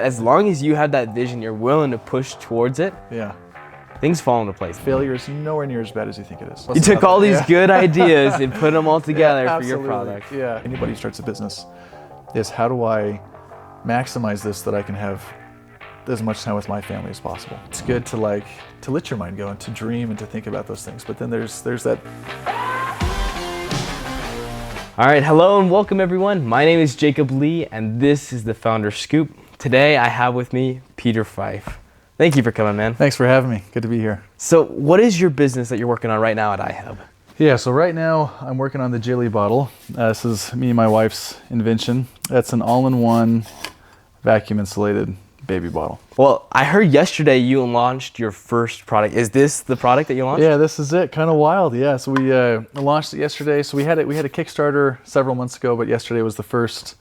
as long as you have that vision, you're willing to push towards it, Yeah. things fall into place. Failure is nowhere near as bad as you think it is. You took all these good ideas and put them all together for your absolutely. product. Yeah. Anybody who starts a business is, how do I maximize this that I can have as much time with my family as possible? It's good to let your mind go and to dream and to think about those things. But then there's that. All right, hello and welcome everyone. My name is Jacob Lee and this is the Founder Scoop. Today I have with me Peter Fife. Thank you for coming, man. Thanks for having me. Good to be here. So what is your business that you're working on right now at iHub? Yeah, so right now I'm working on the Jili bottle. This is me and my wife's invention. That's an all-in-one vacuum insulated baby bottle. Well, I heard yesterday you launched your first product. Is this the product that you launched? Yeah, this is it. Kind of wild. Yeah, so we launched it yesterday. So we had a Kickstarter several months ago, but yesterday was the first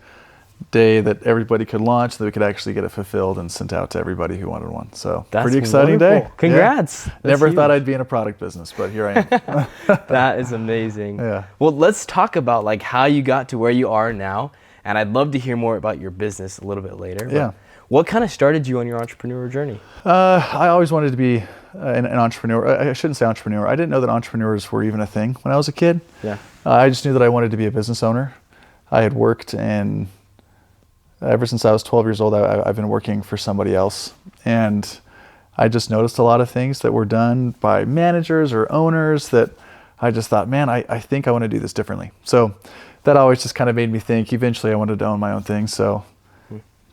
day that everybody could launch, that we could actually get it fulfilled and sent out to everybody who wanted one. So That's pretty exciting wonderful. day. Congrats. Yeah. That's Never huge. thought I'd be in a product business, but here I am. That is amazing. Yeah. Well, let's talk about how you got to where you are now. And I'd love to hear more about your business a little bit later. Yeah. What kind of started you on your entrepreneur journey? I always wanted to be an entrepreneur. I shouldn't say entrepreneur. I didn't know that entrepreneurs were even a thing when I was a kid. Yeah. I just knew that I wanted to be a business owner. I had worked ever since I was 12 years old, I've been working for somebody else. And I just noticed a lot of things that were done by managers or owners that I just thought, man, I think I want to do this differently. So that always just kind of made me think eventually I wanted to own my own thing. So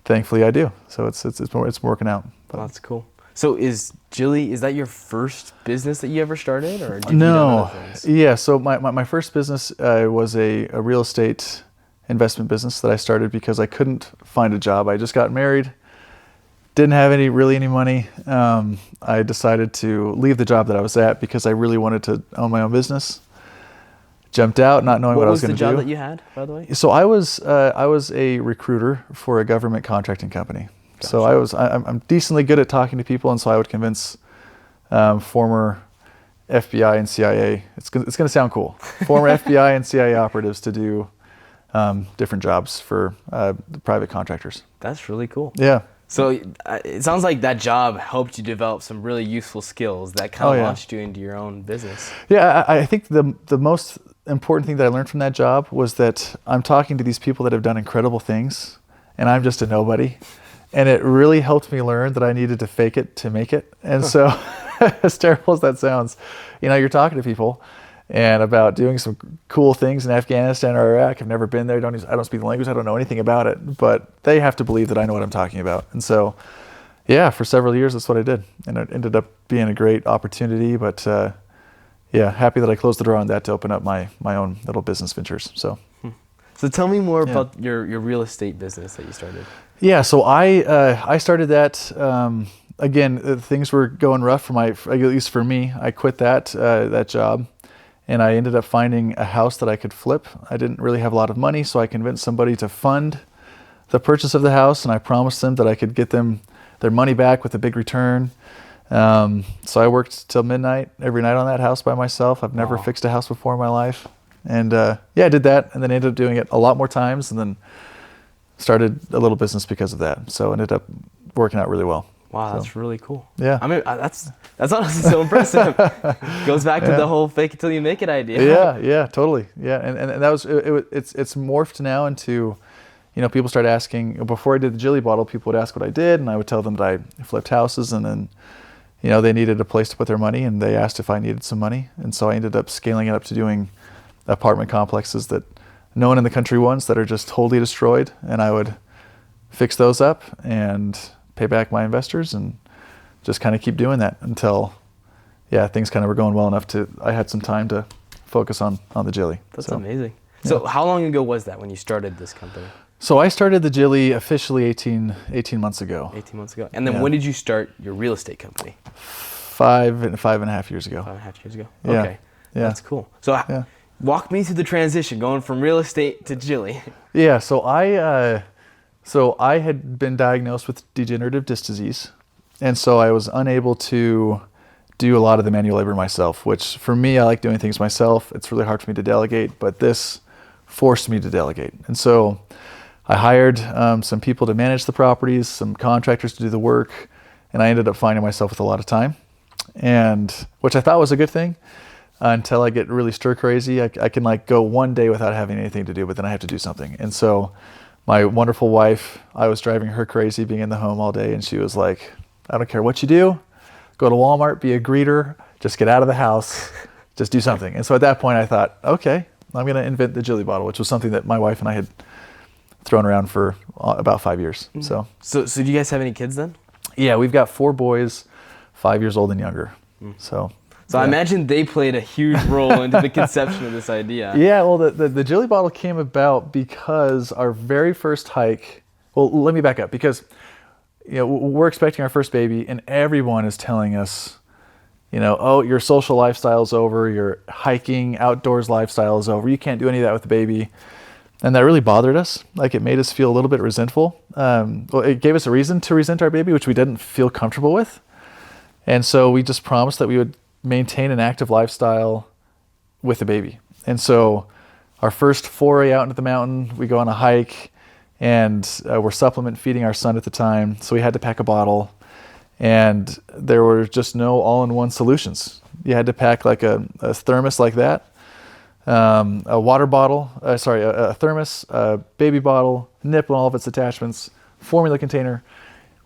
thankfully I do. So it's working out. But. Well, that's cool. So is Jili, is that your first business that you ever started? Or did you No. do other things? Yeah. So my first business was a real estate investment business that I started because I couldn't find a job. I just got married, didn't have any money. I decided to leave the job that I was at because I really wanted to own my own business. Jumped out not knowing what I was going to do. What was the job that you had, by the way? So I was a recruiter for a government contracting company. Gotcha. So I'm decently good at talking to people, and so I would convince former FBI and CIA. It's going to sound cool. Former FBI and CIA operatives to do different jobs for private contractors. That's really cool. Yeah. So it sounds like that job helped you develop some really useful skills that kind of launched you into your own business. Yeah, I think the most important thing that I learned from that job was that I'm talking to these people that have done incredible things, and I'm just a nobody. And it really helped me learn that I needed to fake it to make it. And so, as terrible as that sounds, you're talking to people and about doing some cool things in Afghanistan or Iraq. I've never been there. I don't speak the language. I don't know anything about it. But they have to believe that I know what I'm talking about. And so, yeah, for several years, that's what I did. And it ended up being a great opportunity. But, yeah, happy that I closed the door on that to open up my own little business ventures. So tell me more about your real estate business that you started. Yeah, so I started that. Again, things were going rough at least for me. I quit that job. And I ended up finding a house that I could flip. I didn't really have a lot of money, so I convinced somebody to fund the purchase of the house, and I promised them that I could get them their money back with a big return. So I worked till midnight every night on that house by myself. I've never fixed a house before in my life. And I did that, and then ended up doing it a lot more times, and then started a little business because of that. So it ended up working out really well. Wow, that's really cool. Yeah. I mean, that's honestly so impressive. Goes back to the whole fake it till you make it idea. Yeah, totally. Yeah, and that was it's morphed now into, people start asking. Before I did the Jili bottle, people would ask what I did, and I would tell them that I flipped houses, and then, they needed a place to put their money, and they asked if I needed some money, and so I ended up scaling it up to doing apartment complexes that no one in the country wants, that are just wholly destroyed, and I would fix those up and pay back my investors and just kind of keep doing that until, things kind of were going well enough I had some time to focus on the Jili. That's amazing. So how long ago was that when you started this company? So I started the Jili officially 18 months ago. 18 months ago. And then when did you start your real estate company? 5.5 years ago. 5.5 years ago. Yeah. Okay. Yeah. That's cool. So walk me through the transition going from real estate to Jili. Yeah, so I had been diagnosed with degenerative disc disease, and so I was unable to do a lot of the manual labor myself, which for me, I like doing things myself. It's really hard for me to delegate, but this forced me to delegate. And so I hired some people to manage the properties, some contractors to do the work, and I ended up finding myself with a lot of time, and which I thought was a good thing until I get really stir crazy. I can like go one day without having anything to do, but then I have to do something. And so my wonderful wife, I was driving her crazy being in the home all day, and she was like, I don't care what you do, go to Walmart, be a greeter, just get out of the house, just do something. And so at that point I thought, okay, I'm going to invent the Jili bottle, which was something that my wife and I had thrown around for about 5 years. So do you guys have any kids then? yeah, we've got 4 boys, 5 years old and younger. So I imagine they played a huge role into the conception of this idea. Yeah, well, the Jili bottle came about because our very first hike, well, let me back up, because we're expecting our first baby and everyone is telling us, oh, your social lifestyle is over, your hiking outdoors lifestyle is over, you can't do any of that with the baby. And that really bothered us. Like, it made us feel a little bit resentful. Well, it gave us a reason to resent our baby, which we didn't feel comfortable with. And so we just promised that we would maintain an active lifestyle with the baby. And so our first foray out into the mountain, we go on a hike, and we're supplement feeding our son at the time. So we had to pack a bottle, and there were just no all-in-one solutions. You had to pack like a thermos like that, a water bottle, a thermos, a baby bottle, nip and all of its attachments, formula container.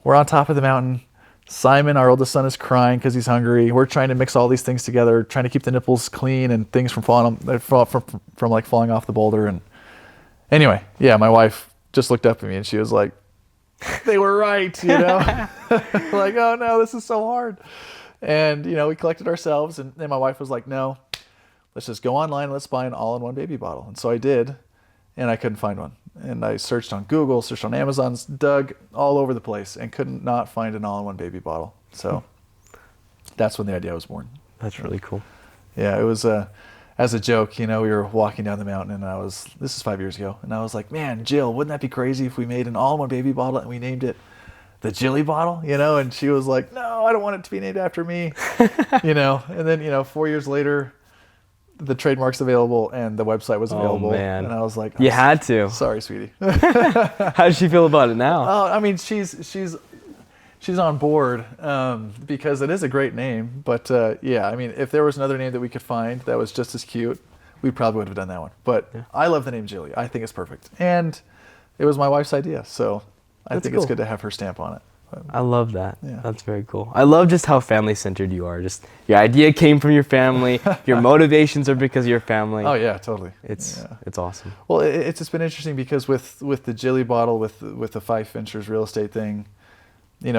We're on top of the mountain. Simon, our oldest son, is crying because he's hungry. We're trying to mix all these things together, trying to keep the nipples clean and things from falling off the boulder. And anyway, yeah, my wife just looked up at me and she was like, "They were right," like, "Oh no, this is so hard." And we collected ourselves, and then my wife was like, "No, let's just go online and let's buy an all-in-one baby bottle." And so I did, and I couldn't find one. And I searched on Google, searched on Amazon, dug all over the place, and could not find an all-in-one baby bottle. So that's when the idea was born. That's really cool. Yeah, it was as a joke. We were walking down the mountain, and this is 5 years ago, and I was like, "Man, Jill, wouldn't that be crazy if we made an all-in-one baby bottle and we named it the Jili bottle?" And she was like, "No, I don't want it to be named after me." And then 4 years later, the trademark's available and the website was available. Oh, man. And I was like, you had to. Sorry, sweetie. How does she feel about it now? Oh, I mean, she's on board because it is a great name. But yeah, I mean, if there was another name that we could find that was just as cute, we probably would have done that one. But yeah. I love the name Jili. I think it's perfect. And it was my wife's idea. So I think it's good to have her stamp on it. I love that. Yeah. That's very cool. I love just how family-centered you are. Just your idea came from your family. Your motivations are because of your family. Oh yeah, totally. It's awesome. Well, it's just been interesting because with the Jili bottle, with the Fife Ventures real estate thing,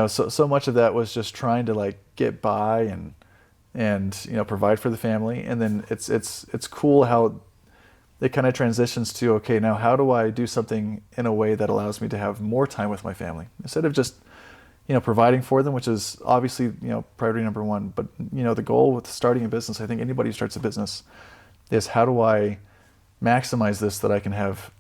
so much of that was just trying to like get by and provide for the family. And then it's cool how it kind of transitions to, okay, now how do I do something in a way that allows me to have more time with my family instead of just providing for them, which is obviously, priority number one. But, the goal with starting a business, I think anybody who starts a business, is how do I maximize this that I can have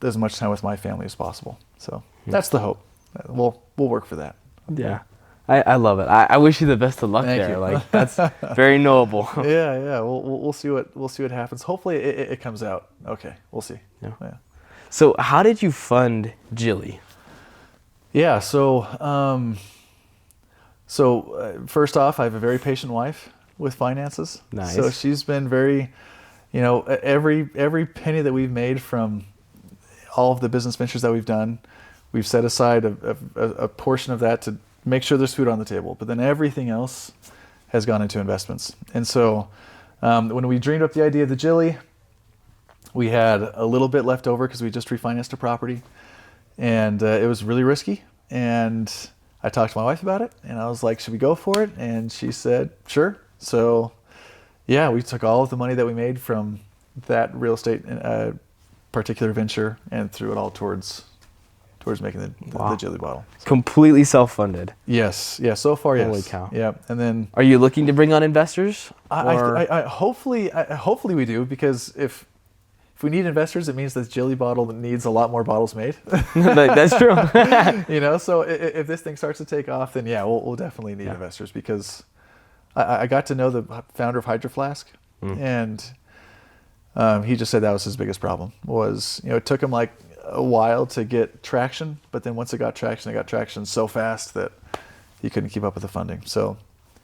as much time with my family as possible. So that's the hope. We'll work for that. Yeah. I love it. I wish you the best of luck there. You. Like, that's very knowable. Yeah. We'll see what happens. Hopefully it comes out. Okay. We'll see. Yeah. So how did you fund Jili? Yeah, so first off, I have a very patient wife with finances. Nice. So she's been very, every penny that we've made from all of the business ventures that we've done, we've set aside a portion of that to make sure there's food on the table. But then everything else has gone into investments. And so when we dreamed up the idea of the Jili, we had a little bit left over because we just refinanced a property. And it was really risky. And I talked to my wife about it. And I was like, should we go for it? And she said, sure. So, yeah, we took all of the money that we made from that real estate particular venture and threw it all towards making the Jili bottle. So. Completely self-funded. Yes. Yeah, so far, yes. Holy cow. Yeah. And then... Are you looking to bring on investors? Hopefully we do, because if we need investors, it means that Jili bottle needs a lot more bottles made. That's true. So if this thing starts to take off, then yeah, we'll definitely need investors, because I got to know the founder of Hydro Flask, and he just said that was his biggest problem. Was it took him like a while to get traction, but then once it got traction so fast that he couldn't keep up with the funding. So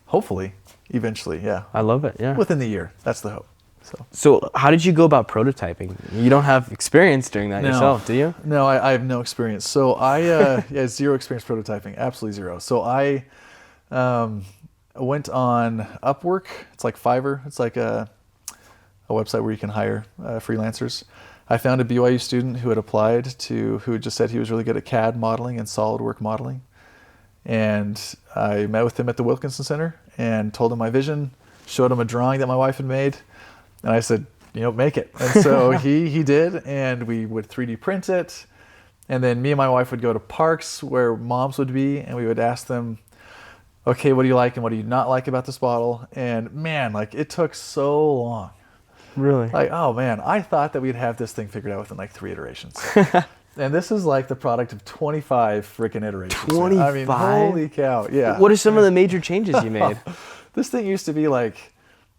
hopefully, eventually, yeah. I love it, yeah. Within the year, that's the hope. So how did you go about prototyping? You don't have experience doing that yourself, do you? No, I have no experience. So I zero experience prototyping, absolutely zero. So I went on Upwork. It's like Fiverr. It's like a website where you can hire freelancers. I found a BYU student who had applied who had just said he was really good at CAD modeling and SolidWorks modeling. And I met with him at the Wilkinson Center and told him my vision, showed him a drawing that my wife had made. And I said, make it. And so he did, and we would 3D print it. And then me and my wife would go to parks where moms would be, and we would ask them, okay, what do you like and what do you not like about this bottle? And man, it took so long. Really? Oh man, I thought that we'd have this thing figured out within 3 iterations. And this is the product of 25 freaking iterations. 25? I mean, holy cow, yeah. What are some of the major changes you made? This thing used to be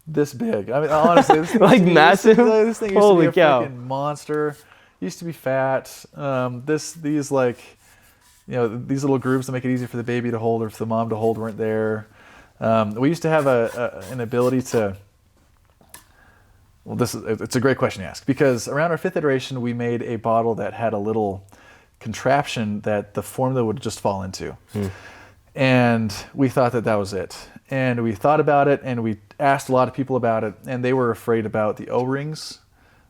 this big. I mean, honestly, this thing massive? This thing used Holy to be a cow. freaking monster. Used to be fat. These little grooves that make it easy for the baby to hold or for the mom to hold weren't there. We used to have an ability to. Well, it's a great question to ask, because around our 5th iteration, we made a bottle that had a little contraption that the formula would just fall into. And we thought that was it. And we thought about it, and we asked a lot of people about it, and they were afraid about the O-rings,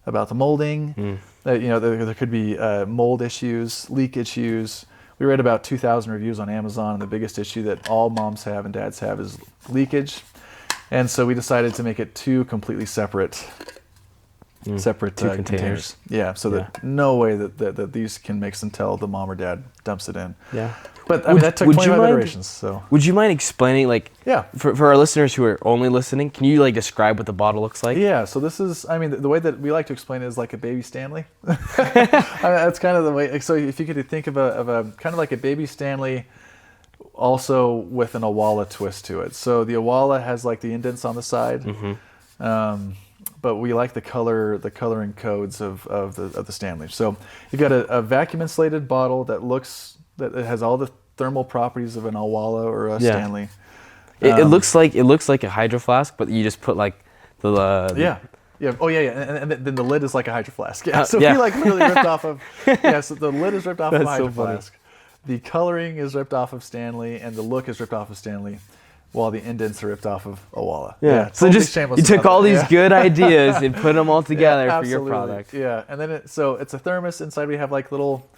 about the molding. There could be mold issues, leak issues. We read about 2,000 reviews on Amazon, and the biggest issue that all moms have and dads have is leakage. And so we decided to make it 2 completely separate containers. Yeah, so that no way that these can mix until the mom or dad dumps it in. Yeah. But I mean, that took 25 iterations. So would you mind explaining, for our listeners who are only listening, can you describe what the bottle looks like? Yeah. So this is, the way that we like to explain it is like a baby Stanley. That's kind of the way. So if you could think of a kind of like a baby Stanley, also with an Awala twist to it. So the Awala has the indents on the side. But we like the coloring codes of the Stanley. So you've got a vacuum insulated bottle that has all the thermal properties of an Awala or a Stanley. It looks like a hydro flask, but you just put the yeah. Oh yeah. And then the lid is like a hydro flask. Yeah. So we literally ripped off of. Yeah. So the lid is ripped off of a hydro flask. The coloring is ripped off of Stanley, and the look is ripped off of Stanley, while the indents are ripped off of Awala. Yeah. So totally you took all these good ideas and put them all together for your product. Yeah. And then it's a thermos. Inside we have little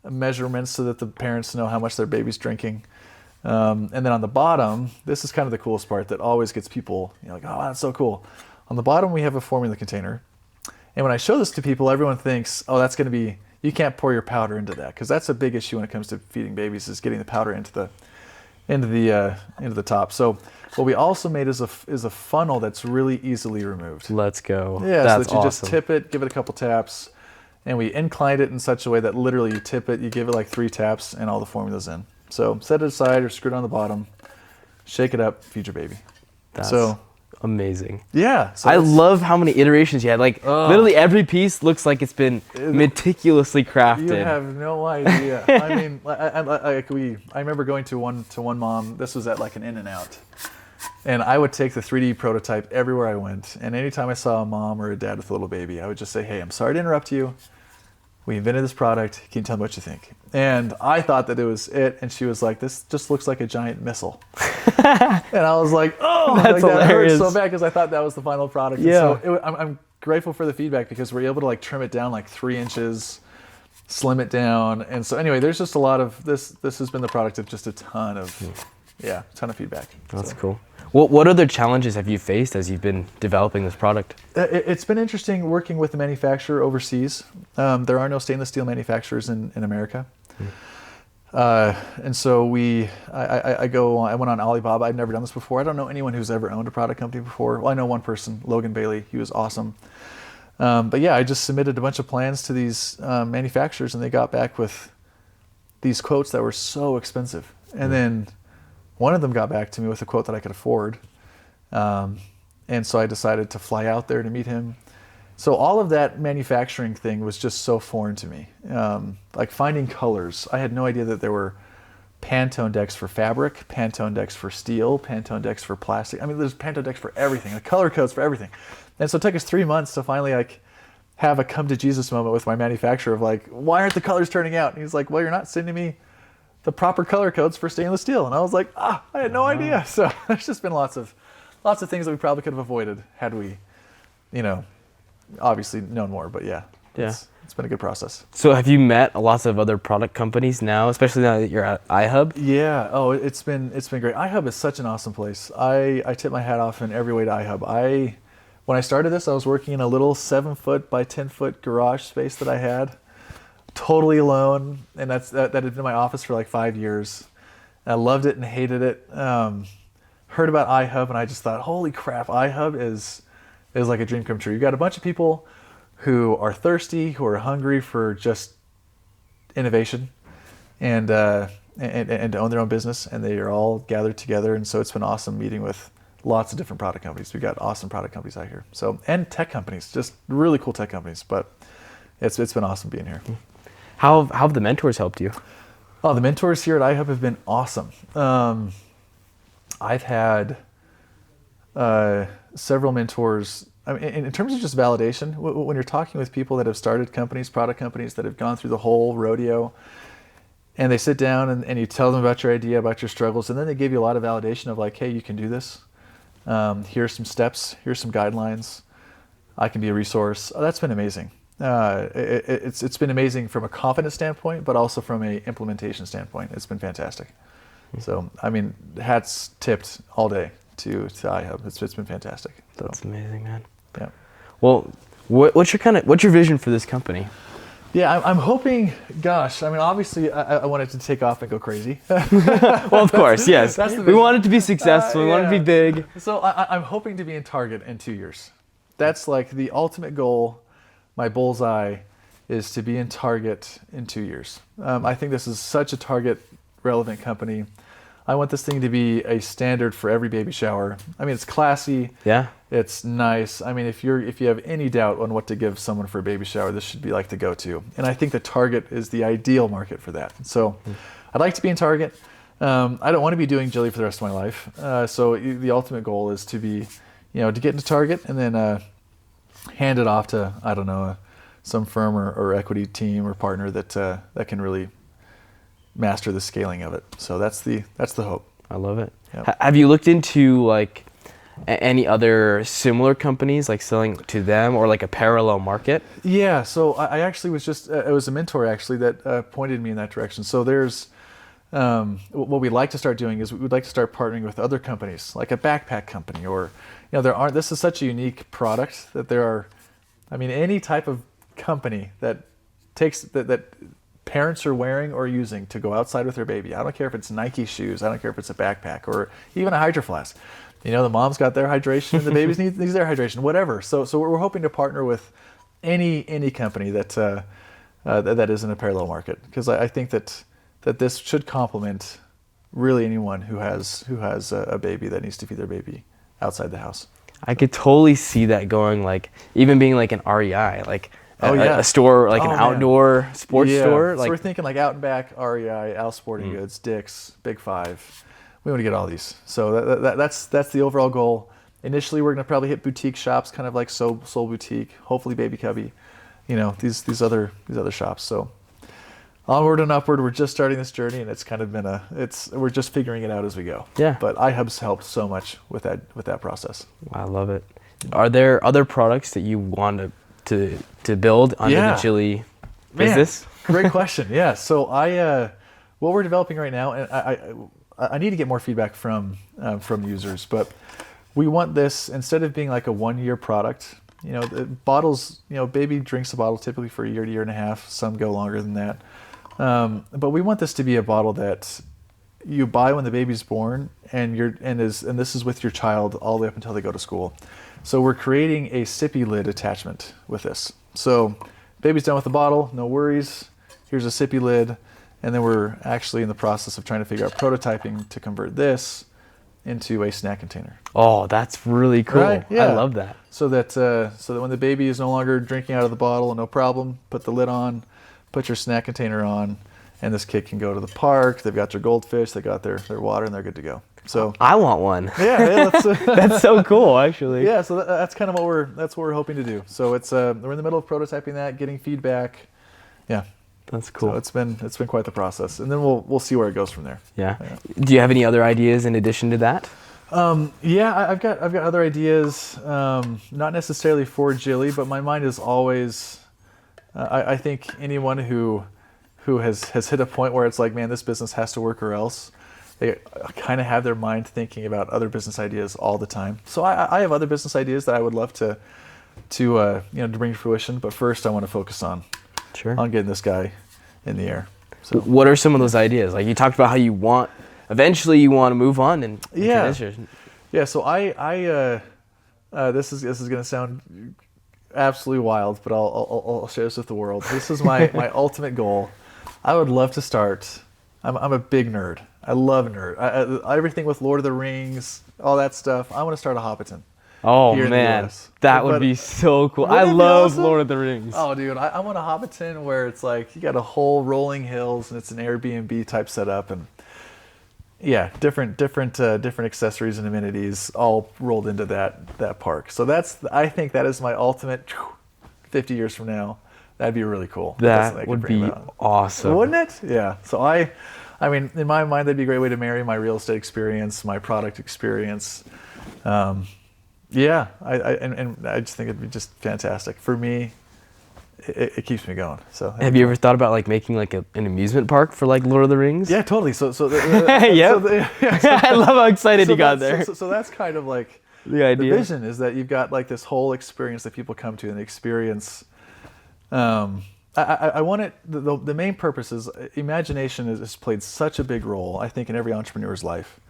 measurements so that the parents know how much their baby's drinking. And then on the bottom, this is kind of the coolest part that always gets people, oh, that's so cool. On the bottom, we have a formula container. And when I show this to people, everyone thinks, oh, that's going to be, you can't pour your powder into that, because that's a big issue when it comes to feeding babies, is getting the powder into the top. So what we also made is a funnel that's really easily removed. Let's go. Yeah, that's so that you awesome. just tip it, give it a couple taps, and we inclined it in such a way that literally you tip it, you give it 3 taps, and all the formula's in. So set it aside or screw it on the bottom, shake it up, feed your baby. That's amazing. Yeah. So I love how many iterations you had. Literally every piece looks like it's been meticulously crafted. You have no idea. I mean, I remember going to one mom. This was at an In-N-Out, and I would take the 3D prototype everywhere I went. And anytime I saw a mom or a dad with a little baby, I would just say, "Hey, I'm sorry to interrupt you. We invented this product. Can you tell me what you think?" And I thought that it was it, and she was like, "This just looks like a giant missile." And I was like, "Oh, that's that hilarious." hurt so bad, because I thought that was the final product. Yeah. And so I'm grateful for the feedback, because we're able to trim it down 3 inches, slim it down, and so anyway, there's just a lot of this. This has been the product of just a ton of feedback. That's cool. What other challenges have you faced as you've been developing this product? It's been interesting working with the manufacturer overseas. There are no stainless steel manufacturers in America. And so I went on Alibaba. I'd never done this before. I don't know anyone who's ever owned a product company before. Well, I know one person, Logan Bailey. He was awesome. But yeah, I just submitted a bunch of plans to these manufacturers, and they got back with these quotes that were so expensive. And then one of them got back to me with a quote that I could afford. And so I decided to fly out there to meet him, So all of that manufacturing thing was just so foreign to me. Like finding colors. I had no idea that there were Pantone decks for fabric, Pantone decks for steel, Pantone decks for plastic. I mean, there's Pantone decks for everything, the color codes for everything. And so it took us 3 months to finally like have a come to Jesus moment with my manufacturer of like, why aren't the colors turning out? And he's like, well, you're not sending me the proper color codes for stainless steel. And I was like, I had no idea. So there's just been lots of things that we probably could have avoided had we, obviously known more. But yeah. It's been a good process. So have you met lots of other product companies now, especially now that you're at iHub? Yeah. Oh, it's been great. iHub is such an awesome place. I tip my hat off in every way to iHub. When I started this, I was working in a little 7-foot by 10-foot garage space that I had, totally alone, and that had been my office for like 5 years. And I loved it and hated it. Heard about iHub, and I just thought, holy crap, iHub is like a dream come true. You've got a bunch of people who are thirsty, who are hungry for just innovation and to own their own business, and they are all gathered together. And so it's been awesome meeting with lots of different product companies. We've got awesome product companies out here. So, and tech companies, just really cool tech companies. But it's been awesome being here. How have the mentors helped you? Oh, the mentors here at iHub have been awesome. I've had several mentors. I mean, in terms of just validation, when you're talking with people that have started companies, product companies that have gone through the whole rodeo, and they sit down and you tell them about your idea, about your struggles, and then they give you a lot of validation of like, hey, you can do this. Here's some steps. Here's some guidelines. I can be a resource. Oh, that's been amazing. It's been amazing from a confidence standpoint, but also from a implementation standpoint. It's been fantastic. So, I mean, hats tipped all day to iHub. It's been fantastic. So. That's amazing, man. Yeah. Well, what's your vision for this company? Yeah, I'm hoping. Gosh, I mean, obviously, I want it to take off and go crazy. Well, of course, yes. We want it to be successful. We want it to be big. So I'm hoping to be in Target in 2 years. That's like the ultimate goal. My bullseye is to be in Target in 2 years. I think this is such a Target-relevant company. I want this thing to be a standard for every baby shower. I mean, it's classy. Yeah. It's nice. I mean, if you have any doubt on what to give someone for a baby shower, this should be like the go-to. And I think that Target is the ideal market for that. So I'd like to be in Target. I don't want to be doing Jili for the rest of my life. So the ultimate goal is to be, to get into Target and then hand it off to, I don't know, some firm or equity team or partner that can really master the scaling of it. So that's the hope. I love it. Yep. Have you looked into like any other similar companies, like selling to them or like a parallel market? Yeah. So I actually was just it was a mentor actually that pointed me in that direction. So there's what we'd like to start doing is we'd like to start partnering with other companies, like a backpack company, or this is such a unique product that there are, I mean, any type of company that takes that parents are wearing or using to go outside with their baby. I don't care if it's Nike shoes. I don't care if it's a backpack or even a Hydro Flask. The mom's got their hydration and the baby's needs their hydration, whatever. So we're hoping to partner with any company that is in a parallel market, because I think that this should complement really anyone who has a baby that needs to feed their baby outside the house. I could totally see that going, like even being like an REI, like a store, like an outdoor sports store. So we're thinking like Out and Back, REI, Al Sporting Goods, Dick's, Big Five. We want to get all these. So that's the overall goal. Initially, we're going to probably hit boutique shops, kind of like Soul Boutique, hopefully Baby Cubby, these other shops. So onward and upward. We're just starting this journey, and it's kind of been we're just figuring it out as we go. Yeah. But iHub's helped so much with that process. I love it. Are there other products that you want to build under the Jili business? Great question. Yeah. So what we're developing right now, and I need to get more feedback from users, but we want this, instead of being like a 1-year product, the bottles, baby drinks a bottle typically for a year to year and a half. Some go longer than that. But we want this to be a bottle that you buy when the baby's born, and this is with your child all the way up until they go to school. So we're creating a sippy lid attachment with this. So baby's done with the bottle, no worries. Here's a sippy lid. And then we're actually in the process of trying to figure out prototyping to convert this into a snack container. Oh, that's really cool. Right? Yeah. I love that. So that when the baby is no longer drinking out of the bottle, no problem, put the lid on, put your snack container on, and this kid can go to the park. They've got their goldfish, they got their water, and they're good to go. So I want one. yeah, That's so cool, actually. yeah. So that's kind of what we're hoping to do. So it's we're in the middle of prototyping that, getting feedback. Yeah. That's cool. So it's been quite the process, and then we'll see where it goes from there. Yeah. Do you have any other ideas in addition to that? Yeah, I've got other ideas, not necessarily for Jili, but my mind is always. I think anyone who has hit a point where it's like, man, this business has to work or else, they kind of have their mind thinking about other business ideas all the time. So I have other business ideas that I would love to bring to fruition, but first I want to focus on getting this guy in the air. So what are some of those ideas? Like you talked about how eventually you want to move on and transition. Yeah. So I this is going to sound absolutely wild, but I'll share this with the world. This is my ultimate goal. I would love to start. I'm a big nerd. I love nerd. Everything with Lord of the Rings, all that stuff. I want to start a Hobbiton. Oh man, that would be so cool. I love awesome? Lord of the Rings. Oh dude, I want a Hobbiton where it's like you got a whole rolling hills and it's an Airbnb type setup and yeah, different accessories and amenities all rolled into that park. So I think that is my ultimate 50 years from now. That'd be really cool. That would be awesome. Wouldn't it? Yeah. So I mean, in my mind, that'd be a great way to marry my real estate experience, my product experience. Yeah, I just think it'd be just fantastic for me. It keeps me going. So have you ever thought about like making like an amusement park for like Lord of the Rings? Yeah, totally. So I love how excited you got there. So that's kind of like the idea. The vision is that you've got like this whole experience that people come to and the experience. I want it. The main purpose is imagination has played such a big role, I think, in every entrepreneur's life,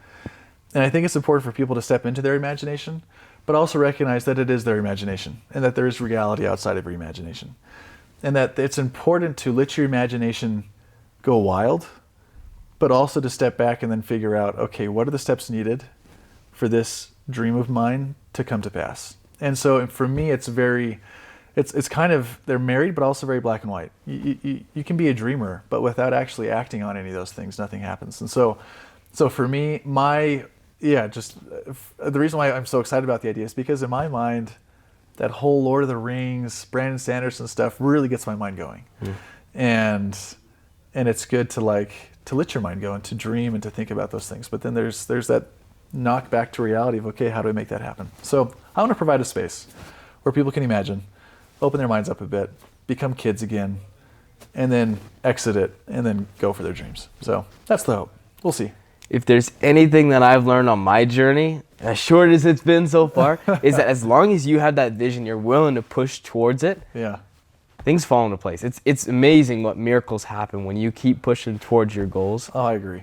and I think it's important for people to step into their imagination, but also recognize that it is their imagination and that there is reality outside of your imagination. And that it's important to let your imagination go wild, but also to step back and then figure out, okay, what are the steps needed for this dream of mine to come to pass? And so for me, it's kind of, they're married, but also very black and white. You can be a dreamer, but without actually acting on any of those things, nothing happens. And so for me, the reason why I'm so excited about the idea is because in my mind, that whole Lord of the Rings, Brandon Sanderson stuff really gets my mind going. And it's good to let your mind go and to dream and to think about those things. But then there's that knock back to reality of, okay, how do we make that happen? So I want to provide a space where people can imagine, open their minds up a bit, become kids again, and then exit it and then go for their dreams. So that's the hope. We'll see. If there's anything that I've learned on my journey, as short as it's been so far, is that as long as you have that vision, you're willing to push towards it, things fall into place. It's amazing what miracles happen when you keep pushing towards your goals. Oh, I agree.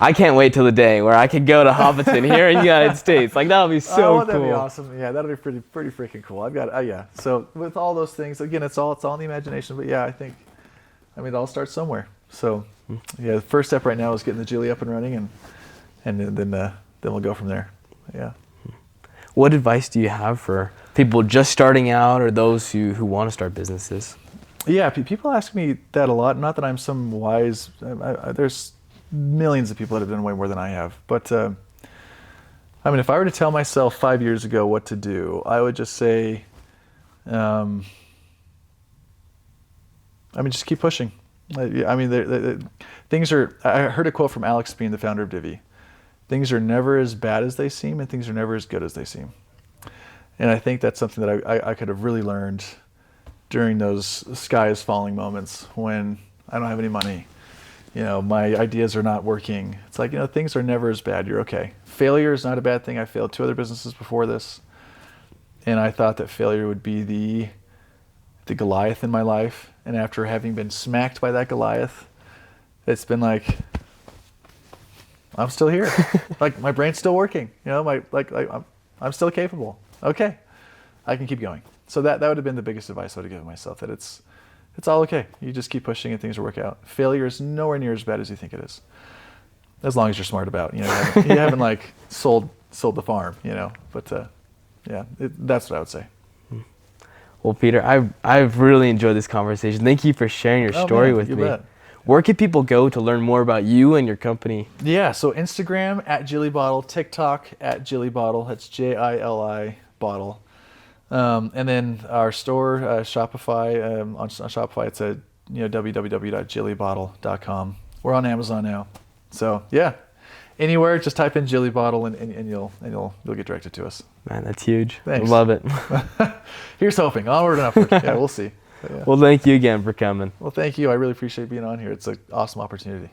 I can't wait till the day where I could go to Hobbiton here in the United States. Like, that would be so cool. That'd be awesome. Yeah, that'd be pretty freaking cool. I've got, So with all those things, again, it's all in the imagination. But yeah, it all starts somewhere. So yeah, the first step right now is getting the Jili up and running, and then we'll go from there. Yeah. What advice do you have for people just starting out or those who want to start businesses? Yeah, people ask me that a lot. Not that I'm some wise. There's millions of people that have done way more than I have. But if I were to tell myself 5 years ago what to do, I would just say, just keep pushing. Things are. I heard a quote from Alex Bean, the founder of Divi. Things are never as bad as they seem, and things are never as good as they seem. And I think that's something that I could have really learned during those sky is falling moments when I don't have any money. My ideas are not working. It's like, things are never as bad. You're okay. Failure is not a bad thing. I failed 2 other businesses before this, and I thought that failure would be the Goliath in my life. And after having been smacked by that Goliath, it's been like, I'm still here. Like, my brain's still working. I'm still capable. Okay, I can keep going. So that would have been the biggest advice I would have given myself, that it's all okay. You just keep pushing and things will work out. Failure is nowhere near as bad as you think it is. as long as you're smart about, you haven't like sold the farm, but that's what I would say. Well, Peter, I've really enjoyed this conversation. Thank you for sharing your story with me. Bet. Where can people go to learn more about you and your company? Yeah, so Instagram at Jili Bottle, TikTok at Jili Bottle. That's Jili Bottle. And then our store, Shopify. On Shopify, it's at www.jilibottle.com. We're on Amazon now. So yeah, anywhere, just type in Jili Bottle and you'll get directed to us. Man, that's huge. Thanks. I love it. Here's hoping. Onward and upward. Yeah, we'll see. Yeah. Well, thank you again for coming. Well, thank you. I really appreciate being on here. It's an awesome opportunity.